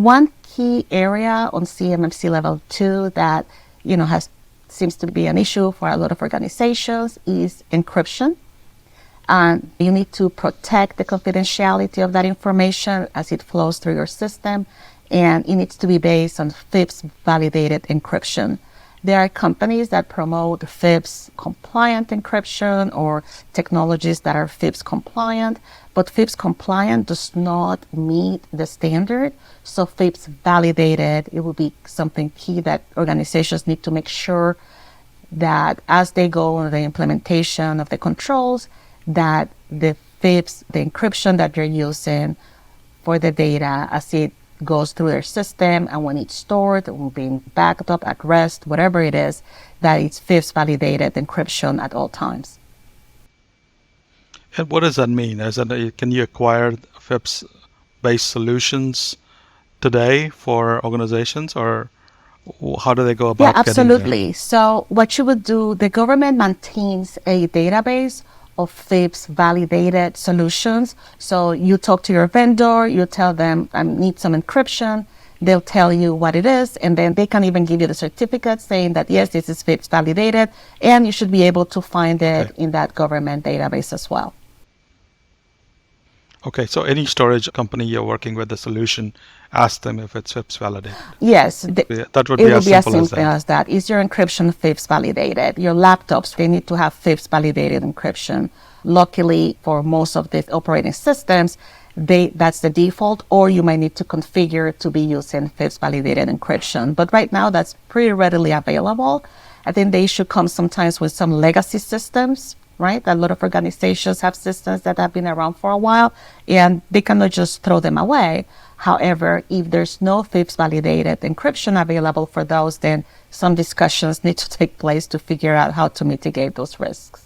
one key area on CMMC level 2 that, seems to be an issue for a lot of organizations is encryption. And you need to protect the confidentiality of that information as it flows through your system. And it needs to be based on FIPS validated encryption. There are companies that promote FIPS compliant encryption or technologies that are FIPS compliant, but FIPS compliant does not meet the standard. So FIPS validated, it will be something key that organizations need to make sure that as they go on the implementation of the controls, that the FIPS, the encryption that you're using for the data as it goes through their system and when it's stored or being backed up at rest, whatever it is, that it's FIPS validated encryption at all times. And what does that mean? Can you acquire FIPS-based solutions today for organizations, or how do they go about getting there? Yeah, absolutely. Getting there? So what you would do, the government maintains a database of FIPS validated solutions. So you talk to your vendor, you tell them, I need some encryption. They'll tell you what it is, and then they can even give you the certificate saying that, yes, this is FIPS validated, and you should be able to find it in that government database as well. Okay, so any storage company you're working with the solution, ask them if it's FIPS validated. Yes, that would be as simple as that. Is your encryption FIPS validated? Your laptops, they need to have FIPS validated encryption. Luckily, for most of the operating systems, that's the default, or you might need to configure to be using FIPS validated encryption. But right now, that's pretty readily available. I think the issue comes sometimes with some legacy systems, right? A lot of organizations have systems that have been around for a while, and they cannot just throw them away. However, if there's no FIPS validated encryption available for those, then some discussions need to take place to figure out how to mitigate those risks.